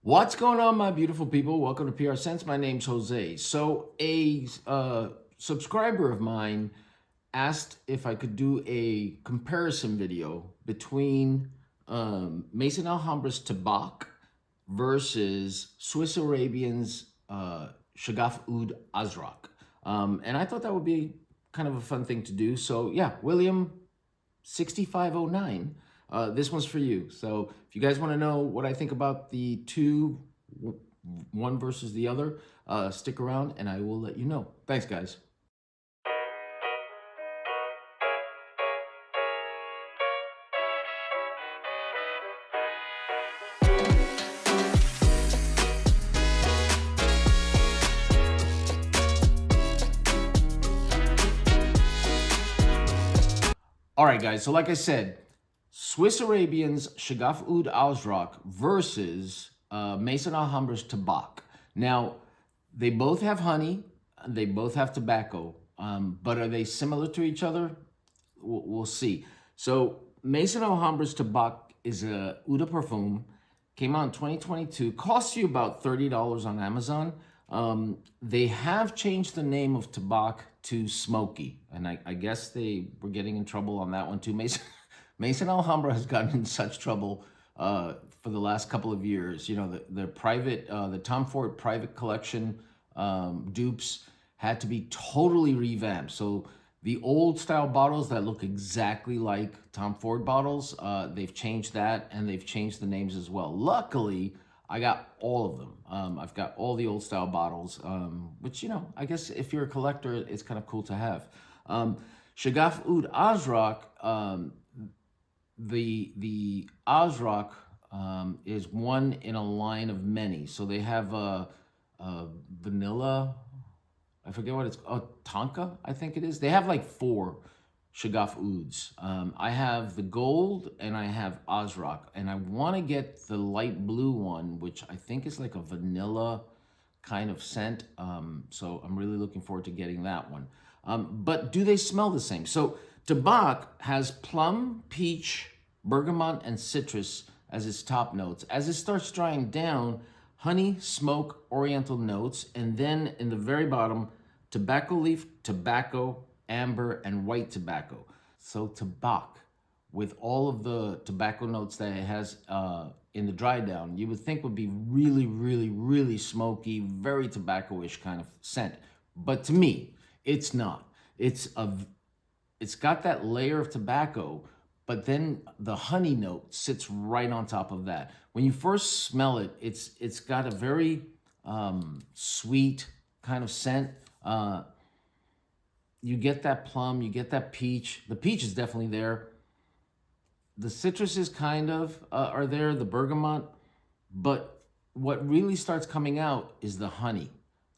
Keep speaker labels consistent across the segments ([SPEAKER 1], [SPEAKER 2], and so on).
[SPEAKER 1] What's going on, my beautiful people? Welcome to PRScents. My name's Jose. So a subscriber of mine asked if I could do a comparison video between Maison Alhambra's Tabac versus Swiss Arabian's Shaghaf Oud Azraq. And I thought that would be kind of a fun thing to do. So yeah, William 6509. This one's for you. So if you guys want to know what I think about the two, one versus the other, stick around and I will let you know. Thanks, guys. All right, guys. So like I said, Swiss Arabian's Shaghaf Oud Azraq versus Maison Alhambra's Tabac. Now, they both have honey, they both have tobacco, but are they similar to each other? We'll see. So Maison Alhambra's Tabac is a Oud Parfum, came out in 2022, costs you about $30 on Amazon. They have changed the name of Tabac to Smoky, and I guess they were getting in trouble on that one too. Maison Alhambra has gotten in such trouble for the last couple of years. You know, the Tom Ford private collection dupes had to be totally revamped. So the old style bottles that look exactly like Tom Ford bottles, they've changed that and they've changed the names as well. Luckily, I got all of them. I've got all the old style bottles, which, you know, I guess if you're a collector, it's kind of cool to have. Shaghaf Oud Azraq, the Azraq is one in a line of many. So they have a vanilla, I forget what it's, Tonka, I think it is. They have like 4 Shaghaf Ouds. I have the gold and I have Azraq, and I want to get the light blue one, which I think is like a vanilla kind of scent. So I'm really looking forward to getting that one. But do they smell the same? So Tabac has plum, peach, bergamot, and citrus as its top notes. As it starts drying down, honey, smoke, oriental notes, and then in the very bottom, tobacco leaf, tobacco, amber, and white tobacco. So Tabac, with all of the tobacco notes that it has in the dry down, you would think would be really, really, really smoky, very tobacco-ish kind of scent. But to me, it's not. It's got that layer of tobacco, but then the honey note sits right on top of that. When you first smell it, it's got a very sweet kind of scent. You get that plum, you get that peach. The peach is definitely there. The citruses kind of are there, the bergamot, but what really starts coming out is the honey.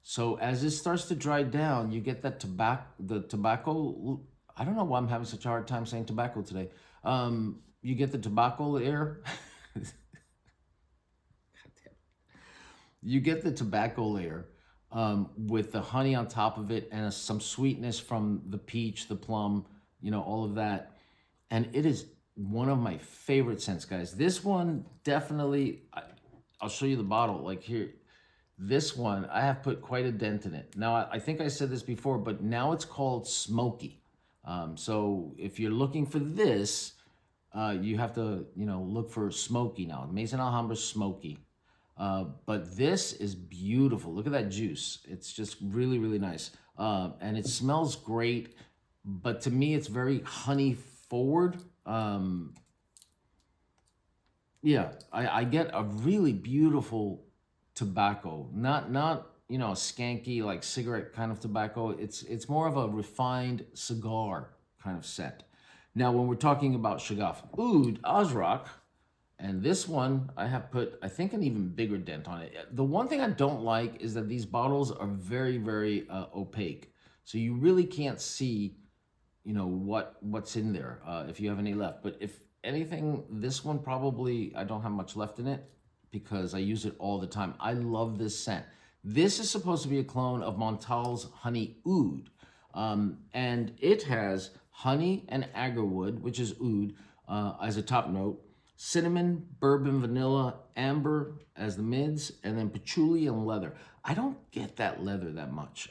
[SPEAKER 1] So as it starts to dry down, you get that tobacco. I don't know why I'm having such a hard time saying tobacco today. You get the tobacco layer. You get the tobacco layer with the honey on top of it and some sweetness from the peach, the plum, you know, all of that. And it is one of my favorite scents, guys. This one definitely, I'll show you the bottle. Like here, this one, I have put quite a dent in it. Now, I think I said this before, but now it's called Smoky. So if you're looking for this, you have to, you know, look for Smoky now. Maison Alhambra Smoky. But this is beautiful. Look at that juice. It's just really, really nice. And it smells great, but to me, it's very honey forward. Yeah, I get a really beautiful tobacco, not you know, skanky like cigarette kind of tobacco. It's more of a refined cigar kind of scent. Now, when we're talking about Shaghaf Oud Azraq, and this one, I have put, I think, an even bigger dent on it. The one thing I don't like is that these bottles are very, very opaque. So you really can't see, you know, what's in there if you have any left. But if anything, this one probably, I don't have much left in it because I use it all the time. I love this scent. This is supposed to be a clone of Montal's Honey Oud. And it has honey and agarwood, which is oud, as a top note. cinnamon, bourbon, vanilla, amber as the mids, and then patchouli and leather. I don't get that leather that much.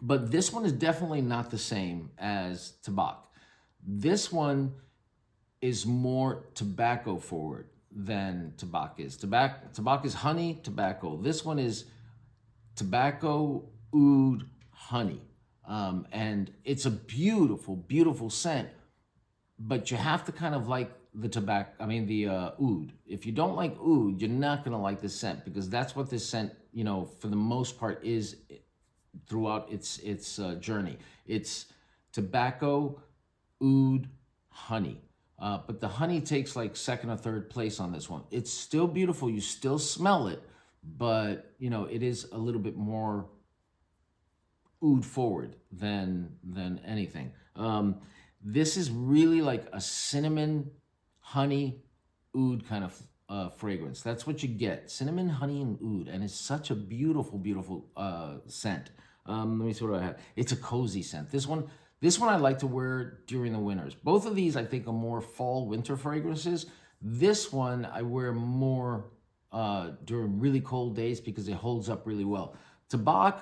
[SPEAKER 1] But this one is definitely not the same as Tabac. This one is more tobacco forward than Tabac is. Tabac is honey, tobacco. This one is tobacco, oud, honey. And it's a beautiful, beautiful scent, but you have to kind of like the oud. If you don't like oud, you're not gonna like this scent, because that's what this scent, for the most part is throughout its journey. It's tobacco, oud, honey. But the honey takes like second or third place on this one. It's still beautiful. You still smell it, but it is a little bit more oud forward than anything. This is really like a cinnamon, honey, oud kind of fragrance. That's what you get. Cinnamon, honey, and oud. And it's such a beautiful, beautiful scent. Let me see what I have. It's a cozy scent. This one I like to wear during the winters. Both of these I think are more fall, winter fragrances. This one I wear more during really cold days because it holds up really well. Tabac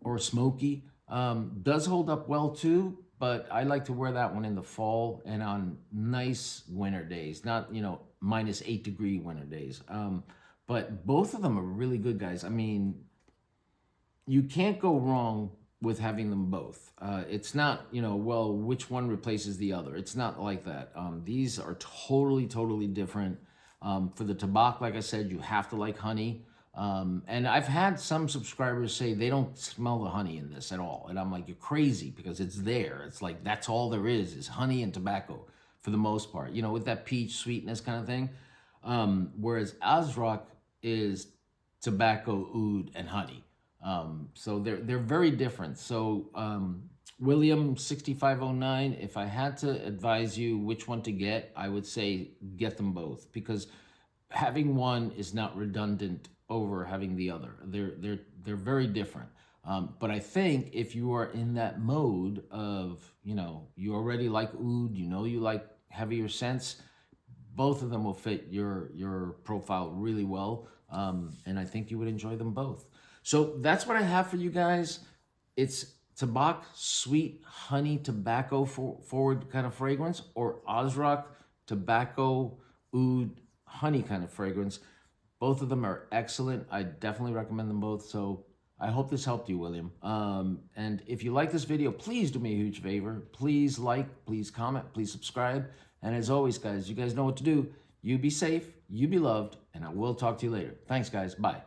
[SPEAKER 1] or smoky does hold up well too, but I like to wear that one in the fall and on nice winter days, not -8-degree winter days. But both of them are really good, guys. I mean, you can't go wrong with having them both. It's not, well, which one replaces the other. It's not like that. These are totally, totally different. For the Tabac, like I said, you have to like honey. And I've had some subscribers say they don't smell the honey in this at all. And I'm like, you're crazy, because it's there. It's like, that's all there is honey and tobacco for the most part, with that peach sweetness kind of thing. Whereas Azraq is tobacco, oud, and honey. So they're very different. So William 6509, if I had to advise you which one to get, I would say get them both, because having one is not redundant over having the other. They're very different. But I think if you are in that mode of, you already like oud, you like heavier scents, both of them will fit your profile really well. And I think you would enjoy them both. So that's what I have for you guys. It's Tabac, sweet honey tobacco forward kind of fragrance, or Azraq, tobacco, oud, honey kind of fragrance. Both of them are excellent. I definitely recommend them both. So I hope this helped you, William. And if you like this video, please do me a huge favor. Please like, please comment, please subscribe. And as always, guys, you guys know what to do. You be safe, you be loved, and I will talk to you later. Thanks, guys. Bye.